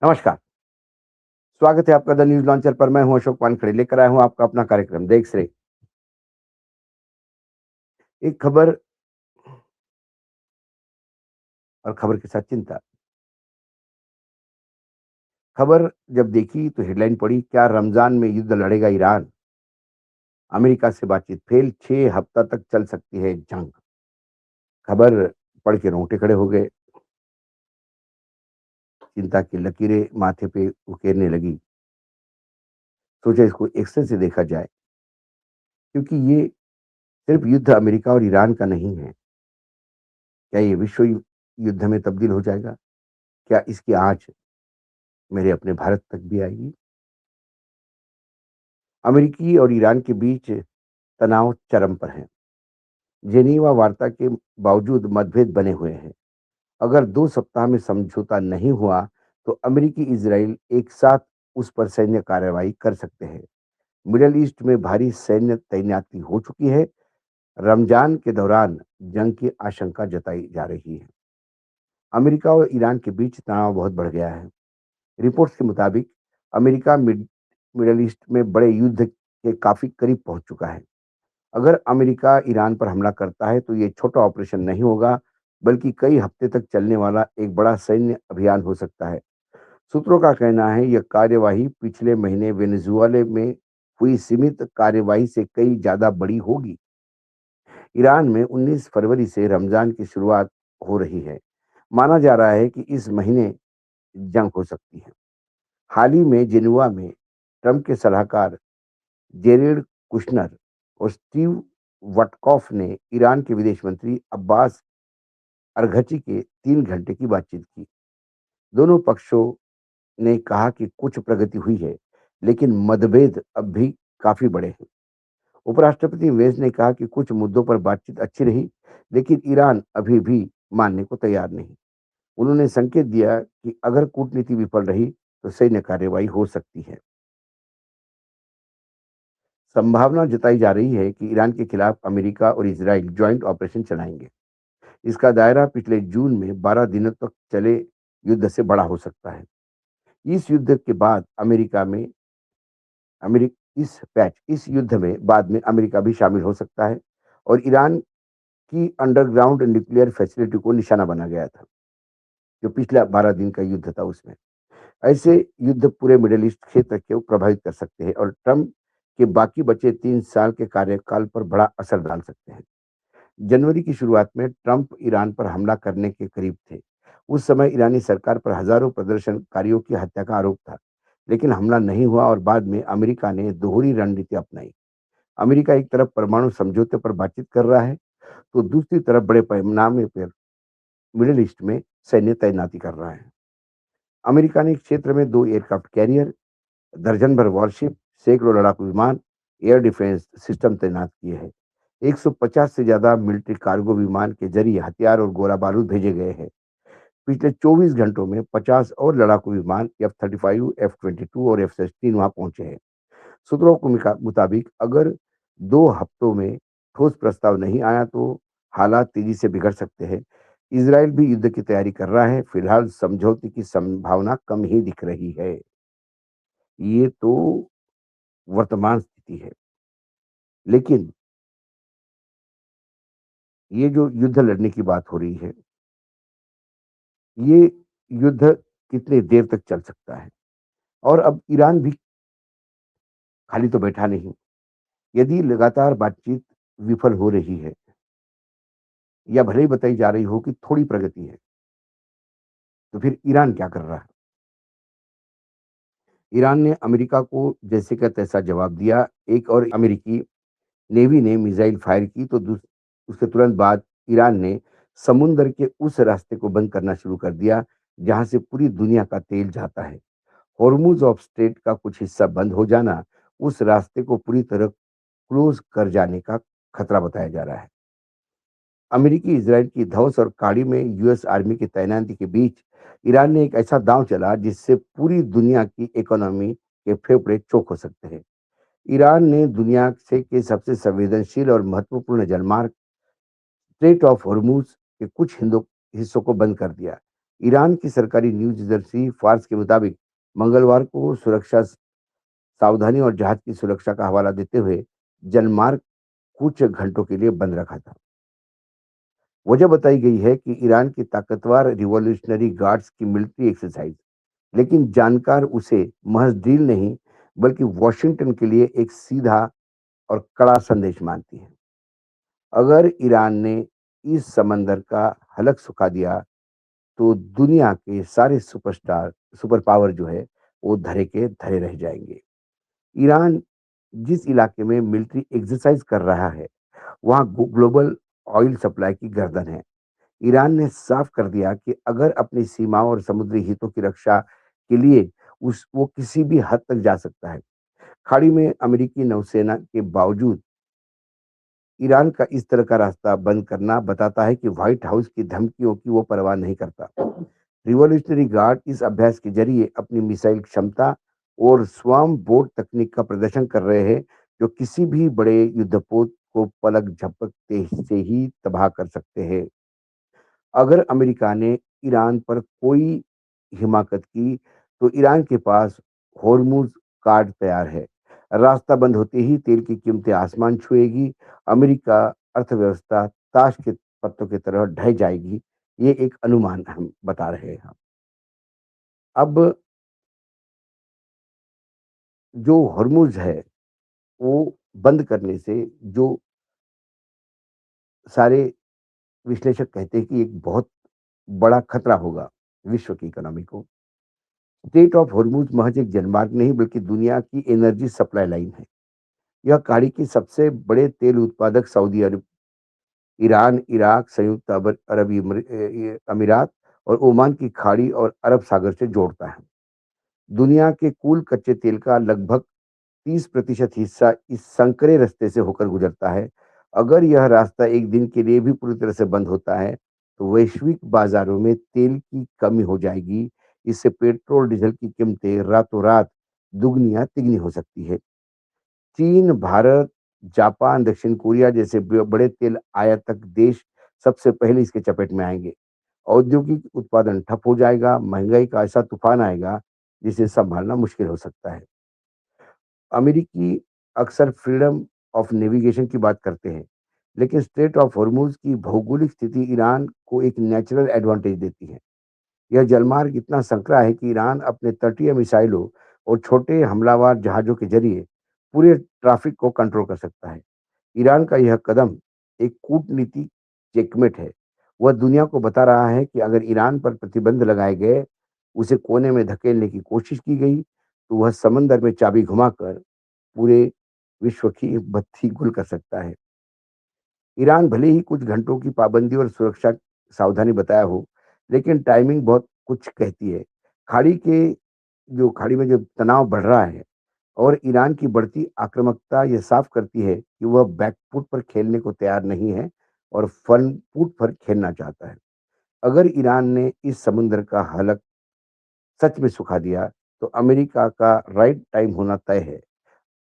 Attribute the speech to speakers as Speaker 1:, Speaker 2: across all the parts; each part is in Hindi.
Speaker 1: नमस्कार। स्वागत है आपका द न्यूज़ लॉन्चर पर। मैं हूं अशोक वानखड़े, लेकर आया हूं आपका अपना कार्यक्रम देख से। एक खबर और खबर के साथ चिंता। खबर जब देखी तो हेडलाइन पढ़ी, क्या रमजान में युद्ध लड़ेगा ईरान? अमेरिका से बातचीत फेल, 6 हफ्ता तक चल सकती है जंग। खबर पढ़ के रोंगटे खड़े हो गए। चिंता की लकीरें माथे पे उकेरने लगी। सोचा इसको एक्शन से देखा जाए, क्योंकि ये सिर्फ युद्ध अमेरिका और ईरान का नहीं है। क्या ये विश्व युद्ध में तब्दील हो जाएगा? क्या इसकी आंच मेरे अपने भारत तक भी आएगी? अमेरिकी और ईरान के बीच तनाव चरम पर है। जेनीवा वार्ता के बावजूद मतभेद बने हुए हैं। अगर 2 सप्ताह में समझौता नहीं हुआ तो अमेरिकी इजराइल एक साथ उस पर सैन्य कार्रवाई कर सकते हैं। मिडल ईस्ट में भारी सैन्य तैनाती हो चुकी है। रमजान के दौरान जंग की आशंका जताई जा रही है। अमेरिका और ईरान के बीच तनाव बहुत बढ़ गया है। रिपोर्ट्स के मुताबिक अमेरिका मिडल ईस्ट में बड़े युद्ध के काफी करीब पहुंच चुका है। अगर अमेरिका ईरान पर हमला करता है तो ये छोटा ऑपरेशन नहीं होगा, बल्कि कई हफ्ते तक चलने वाला एक बड़ा सैन्य अभियान हो सकता है। सूत्रों का कहना है यह कार्यवाही पिछले महीने वेनेजुएला में हुई सीमित कार्यवाही से कई ज्यादा बड़ी होगी। ईरान में 19 फरवरी से रमजान की शुरुआत हो रही है। माना जा रहा है कि इस महीने जंग हो सकती है। हाल ही में जेनेवा में ट्रंप के सलाहकार जेरेड कुशनर और स्टीव वटकॉफ ने ईरान के विदेश मंत्री अब्बास अरघची के 3 घंटे की बातचीत की। दोनों पक्षों ने कहा कि कुछ प्रगति हुई है, लेकिन मतभेद अब भी काफी बड़े हैं। उपराष्ट्रपति वेंस ने कहा कि कुछ मुद्दों पर बातचीत अच्छी रही, लेकिन ईरान अभी भी मानने को तैयार नहीं। उन्होंने संकेत दिया कि अगर कूटनीति विफल रही तो सैन्य कार्रवाई हो सकती है। संभावना जताई जा रही है कि ईरान के खिलाफ अमेरिका और इसराइल ज्वाइंट ऑपरेशन चलाएंगे। इसका दायरा पिछले जून में 12 दिनों तक चले युद्ध से बड़ा हो सकता है। इस युद्ध के बाद अमेरिका में अमेरिक इस युद्ध में बाद में अमेरिका भी शामिल हो सकता है और ईरान की अंडरग्राउंड न्यूक्लियर फैसिलिटी को निशाना बना गया था, जो पिछला 12 दिन का युद्ध था उसमें। ऐसे युद्ध पूरे मिडिल ईस्ट क्षेत्र को प्रभावित कर सकते हैं और ट्रंप के बाकी बचे 3 साल के कार्यकाल पर बड़ा असर डाल सकते हैं। जनवरी की शुरुआत में ट्रंप ईरान पर हमला करने के करीब थे। उस समय ईरानी सरकार पर हजारों प्रदर्शनकारियों की हत्या का आरोप था, लेकिन हमला नहीं हुआ और बाद में अमेरिका ने दोहरी रणनीति अपनाई। अमेरिका एक तरफ परमाणु समझौते पर बातचीत कर रहा है, तो दूसरी तरफ बड़े पैमाने पर मिडिल ईस्ट में सैन्य तैनाती कर रहा है। अमेरिका ने इस क्षेत्र में 2 एयरक्राफ्ट कैरियर, दर्जन भर वॉरशिप, सैकड़ों लड़ाकू विमान, एयर डिफेंस सिस्टम तैनात किए हैं। 150 से ज्यादा मिलिट्री कार्गो विमान के जरिए हथियार और गोला बारूद भेजे गए हैं। पिछले 24 घंटों में 50 और लड़ाकू विमान F-35, F-22 और F-16 वहां पहुंचे हैं। सूत्रों के मुताबिक अगर 2 हफ्तों में ठोस प्रस्ताव नहीं आया तो हालात तेजी से बिगड़ सकते हैं। इसराइल भी युद्ध की तैयारी कर रहा है। फिलहाल समझौते की संभावना कम ही दिख रही है। ये तो वर्तमान स्थिति है, लेकिन ये जो युद्ध लड़ने की बात हो रही है, ये युद्ध कितने देर तक चल सकता है? और अब ईरान भी खाली तो बैठा नहीं। यदि लगातार बातचीत विफल हो रही है या भले ही बताई जा रही हो कि थोड़ी प्रगति है, तो फिर ईरान क्या कर रहा है? ईरान ने अमेरिका को जैसे का तैसा जवाब दिया। एक और अमेरिकी नेवी ने मिसाइल फायर की तो उसके तुरंत बाद ईरान ने समुद्र के उस रास्ते को बंद करना शुरू कर दिया जहां से पूरी दुनिया का तेल जाता है। हॉर्मुज ऑफ स्ट्रेट का कुछ हिस्सा बंद हो जाना उस रास्ते को पूरी तरह क्लोज कर जाने का खतरा बताया जा रहा है। अमेरिकी इजराइल की धौस और काड़ी में यूएस आर्मी की तैनाती के बीच ईरान ने एक ऐसा दांव चला जिससे पूरी दुनिया की इकोनॉमी के फेफड़े चौक हो सकते हैं। ईरान ने दुनिया से के सबसे संवेदनशील और महत्वपूर्ण जलमार्ग स्ट्रेट ऑफ हॉर्मुज के कुछ हिंदू हिस्सों को बंद कर दिया, ईरान की सरकारी न्यूज़ एजेंसी फार्स के मुताबिक मंगलवार को सुरक्षा सावधानी और जहाज की सुरक्षा का हवाला देते हुए जलमार्ग कुछ घंटों के लिए बंद रखा था। वजह बताई गई है कि ईरान की ताकतवर रिवॉल्यूशनरी गार्ड्स की मिलिट्री एक्सरसाइज, लेकिन जानकार उसे महज ड्रिल नहीं बल्कि वॉशिंगटन के लिए एक सीधा और कड़ा संदेश मानती है। अगर ईरान ने इस समंदर का हलक सुखा दिया तो दुनिया के सारे सुपर पावर जो है वो धरे के धरे रह जाएंगे। ईरान जिस इलाके में मिलिट्री एक्सरसाइज कर रहा है वहाँ ग्लोबल ऑयल सप्लाई की गर्दन है। ईरान ने साफ कर दिया कि अगर अपनी सीमाओं और समुद्री हितों की रक्षा के लिए उस वो किसी भी हद तक जा सकता है। खाड़ी में अमेरिकी नौसेना के बावजूद ईरान का इस तरह का रास्ता बंद करना बताता है कि व्हाइट हाउस की धमकियों की वो परवाह नहीं करता। रिवॉल्यूशनरी गार्ड इस अभ्यास के जरिए अपनी मिसाइल क्षमता और स्वाम बोट तकनीक का प्रदर्शन कर रहे हैं, जो किसी भी बड़े युद्धपोत को पलक झपकते से ही तबाह कर सकते हैं। अगर अमेरिका ने ईरान पर कोई हिमाकत की, तो ईरान के पास होर्मुज़ कार्ड तैयार है। रास्ता बंद होते ही तेल की कीमतें आसमान छुएगी, अमेरिका अर्थव्यवस्था ताश के पत्तों की तरह ढह जाएगी। ये एक अनुमान हम बता रहे हैं। अब जो होर्मुज़ है, वो बंद करने से जो सारे विश्लेषक कहते हैं कि एक बहुत बड़ा खतरा होगा विश्व की इकोनॉमी को। स्टेट ऑफ होर्मुज़ महज एक जलमार्ग नहीं बल्कि दुनिया की एनर्जी सप्लाई लाइन है। यह खाड़ी की सबसे बड़े तेल उत्पादक सऊदी अरब, ईरान, इराक, संयुक्त अमीरात और ओमान की खाड़ी और अरब सागर से जोड़ता है। दुनिया के कुल कच्चे तेल का लगभग 30% हिस्सा इस संकरे रास्ते से होकर गुजरता है। अगर यह रास्ता एक दिन के लिए भी पूरी तरह से बंद होता है, तो वैश्विक बाजारों में तेल की कमी हो जाएगी। इससे पेट्रोल, डीजल की कीमतें रातों-रात दुगनी या तिगनी हो सकती है। चीन, भारत, जापान, दक्षिण कोरिया जैसे बड़े तेल आयातक देश सबसे पहले इसके चपेट में आएँगे। औद्योगिक उत्पादन ठप हो जाएगा, महँगाई का ऐसा तूफान आएगा, जिसे सँभालना मुश्किल हो सकता है। अमेरिकी अक्सर फ्रीडम ऑफ नेविगेशन की बात करते हैं, लेकिन स्ट्रेट ऑफ हॉर्मुज़ की भौगोलिक स्थिति ईरान को एक नेचुरल एडवांटेज देती है। यह जलमार्ग इतना संकरा है कि ईरान अपने तटीय मिसाइलों और छोटे हमलावर जहाज़ों के ज़रिए पूरे ट्रैफ़िक को कंट्रोल कर सकता है। ईरान का यह कदम एक कूटनीतिक चेकमेट है। वह दुनिया को बता रहा है कि अगर ईरान पर प्रतिबंध लगाए गए, उसे कोने में धकेलने की कोशिश की गई, तो वह समंदर में चाबी घुमाकर पूरे विश्व की बत्ती गुल कर सकता है। ईरान भले ही कुछ घंटों की पाबंदी और सुरक्षा सावधानी बताया हो, लेकिन टाइमिंग बहुत कुछ कहती है। खाड़ी के खाड़ी में जो तनाव बढ़ रहा है और ईरान की बढ़ती आक्रामकता ये साफ करती है कि वह बैकफुट पर खेलने को तैयार नहीं है और फ्रंट फुट पर खेलना चाहता है। अगर ईरान ने इस समुद्र का हलक सच में सुखा दिया, तो अमेरिका का राइट टाइम होना तय है।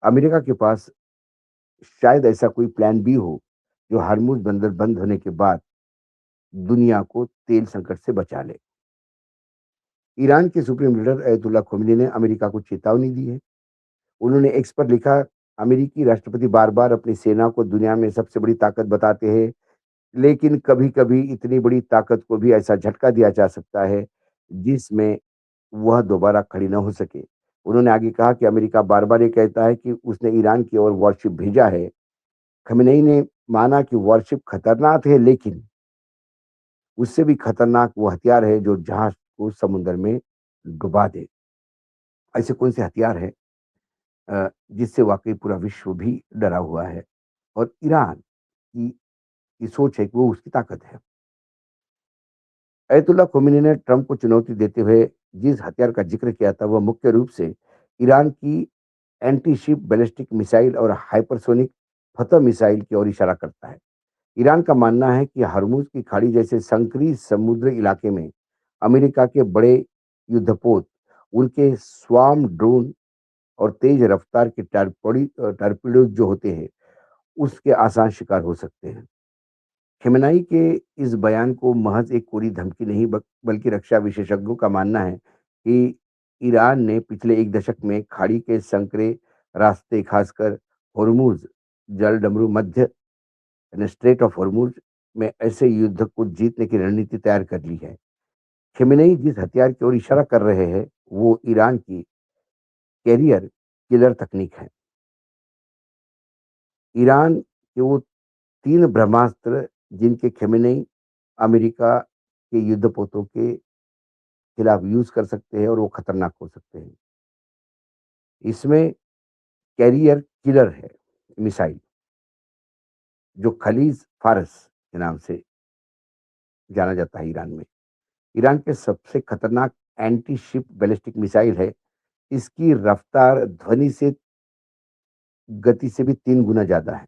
Speaker 1: अमेरिका के पास शायद ऐसा कोई प्लान बी हो, जो हॉर्मुज़ बंदर बंद होने के बाद दुनिया को तेल संकट से बचा ले। ईरान के सुप्रीम लीडर अयतुल्ला खोमेनी ने अमेरिका को चेतावनी दी है। उन्होंने एक्स पर लिखा, अमेरिकी राष्ट्रपति बार-बार अपनी सेना को दुनिया में सबसे बड़ी ताकत बताते हैं, लेकिन कभी-कभी इतनी बड़ी ताकत को भी ऐसा झटका दिया जा सकता है, जिसमें वह दोबारा खड़ी न हो सके। उन्होंने आगे कहा कि अमेरिका बार-बार ये कहता है कि उसने ईरान की ओर वॉरशिप भेजा है। खamenei ने माना कि वॉरशिप खतरनाक है, लेकिन उससे भी खतरनाक वो हथियार है जो जहाज को समुद्र में डुबा दे। ऐसे कौन से हथियार है जिससे वाकई पूरा विश्व भी डरा हुआ है और ईरान की सोच है कि वो उसकी ताकत है। अयतुल्ला खोमेनी ने ट्रंप को चुनौती देते हुए जिस हथियार का जिक्र किया था, वह मुख्य रूप से ईरान की एंटी शिप बैलिस्टिक मिसाइल और हाइपरसोनिक फतह मिसाइल की ओर इशारा करता है। ईरान का मानना है कि हरमुज की खाड़ी जैसे संकरी समुद्र इलाके में अमेरिका के बड़े युद्धपोत, उनके स्वार्म ड्रोन और तेज रफ्तार के टारपीडो जो होते हैं, उसके आसान शिकार हो सकते हैं। खamenei के इस बयान को महज एक कोरी धमकी नहीं बल्कि रक्षा विशेषज्ञों का मानना है कि ईरान ने पिछले 1 दशक में खाड़ी के संकरे रास्ते खासकर होर्मुज़ जलडमरू मध्य यानी स्ट्रेट ऑफ होर्मुज़ में ऐसे युद्ध को जीतने की रणनीति तैयार कर ली है। खamenei जिस हथियार की ओर इशारा कर रहे हैं, वो ईरान की कैरियर किलर तकनीक है। ईरान के वो 3 ब्रह्मास्त्र जिनके खamenei अमेरिका के युद्धपोतों के खिलाफ यूज़ कर सकते हैं और वो खतरनाक हो सकते हैं। इसमें कैरियर किलर है मिसाइल, जो खलीज फारस के नाम से जाना जाता है ईरान में। ईरान के सबसे खतरनाक एंटी शिप बैलिस्टिक मिसाइल है। इसकी रफ्तार ध्वनि से गति से भी 3 गुना ज़्यादा है।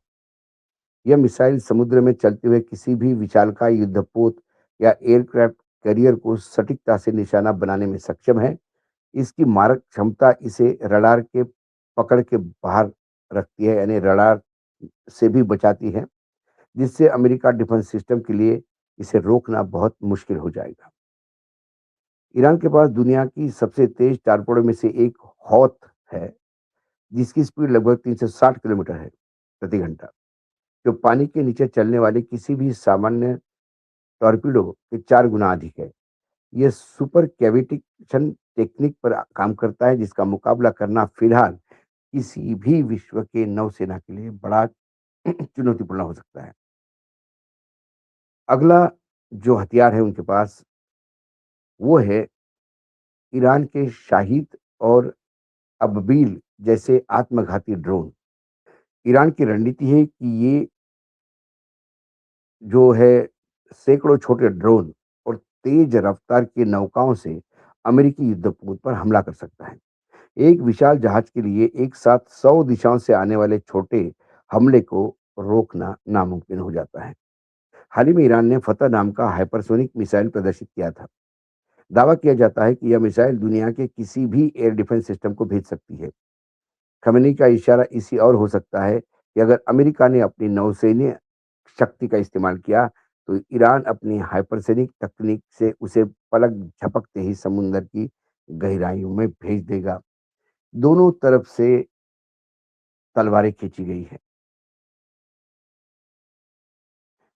Speaker 1: यह मिसाइल समुद्र में चलते हुए किसी भी विशालकाय युद्धपोत या एयरक्राफ्ट कैरियर को सटीकता से निशाना बनाने में सक्षम है। इसकी मारक क्षमता इसे रडार के पकड़ के बाहर रखती है, यानी रडार से भी बचाती है, जिससे अमेरिका डिफेंस सिस्टम के लिए इसे रोकना बहुत मुश्किल हो जाएगा। ईरान के पास दुनिया की सबसे तेज टारपोडो में से एक हौत है, जिसकी स्पीड लगभग 360 किलोमीटर है प्रति घंटा, जो पानी के नीचे चलने वाले किसी भी सामान्य टॉर्पीडो के 4 गुना अधिक है। ये सुपर कैविटेशन टेक्निक पर काम करता है, जिसका मुकाबला करना फिलहाल किसी भी विश्व के नौसेना के लिए बड़ा चुनौतीपूर्ण हो सकता है। अगला जो हथियार है उनके पास, वो है ईरान के शाहिद और अबबील जैसे आत्मघाती ड्रोन। ईरान की रणनीति है कि ये जो है सैकड़ों छोटे ड्रोन और तेज रफ्तार की नौकाओं से अमेरिकी युद्धपोत पर हमला कर सकता है। एक विशाल जहाज के लिए एक साथ 100 दिशाओं से आने वाले छोटे हमले को रोकना नामुमकिन हो जाता है। हाल ही में ईरान ने फतह नाम का हाइपरसोनिक मिसाइल प्रदर्शित किया था। दावा किया जाता है कि यह मिसाइल दुनिया के किसी भी एयर डिफेंस सिस्टम को भेज सकती है। खमेनी का इशारा इसी और हो सकता है कि अगर अमेरिका ने अपनी नौसैन्य शक्ति का इस्तेमाल किया, तो ईरान अपनी हाइपरसोनिक तकनीक से उसे पलक झपकते ही समुद्र की गहराइयों में भेज देगा। दोनों तरफ से तलवारें खींची गई है।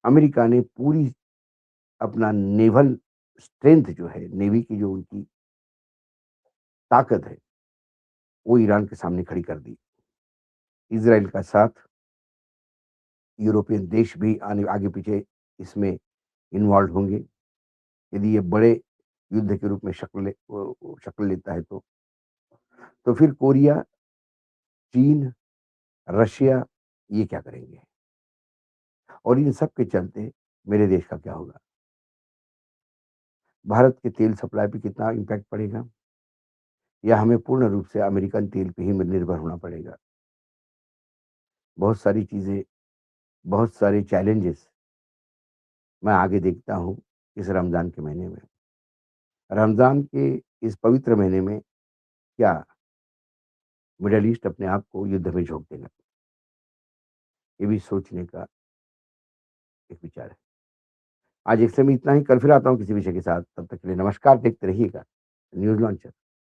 Speaker 1: अमेरिका ने पूरी अपना नेवल स्ट्रेंथ जो है, नेवी की जो उनकी ताकत है, वो ईरान के सामने खड़ी कर दी। इज़राइल का साथ यूरोपियन देश भी आने आगे-पीछे इसमें इन्वॉल्व होंगे। यदि ये बड़े युद्ध के रूप में शक्ल लेता है तो। तो फिर कोरिया, चीन, रशिया ये क्या करेंगे? और इन सब के चलते मेरे देश का क्या होगा? भारत के तेल सप्लाई पे कितना इम्पैक्ट पड़ेगा? या हमें पूर्ण रूप से अमेरिकन तेल पे ही निर्भर होना पड़ेगा? बहुत सारी चीज़ें, बहुत सारे चैलेंजेस मैं आगे देखता हूँ इस रमज़ान के महीने में। रमज़ान के इस पवित्र महीने में क्या मिडल ईस्ट अपने आप को युद्ध में झोंक देगा? ये भी सोचने का एक विचार है। आज एक समय इतना ही, कल फिर आता हूँ किसी विषय के साथ। तब तक के लिए नमस्कार, देखते रहिएगा न्यूज़ लॉन्चर।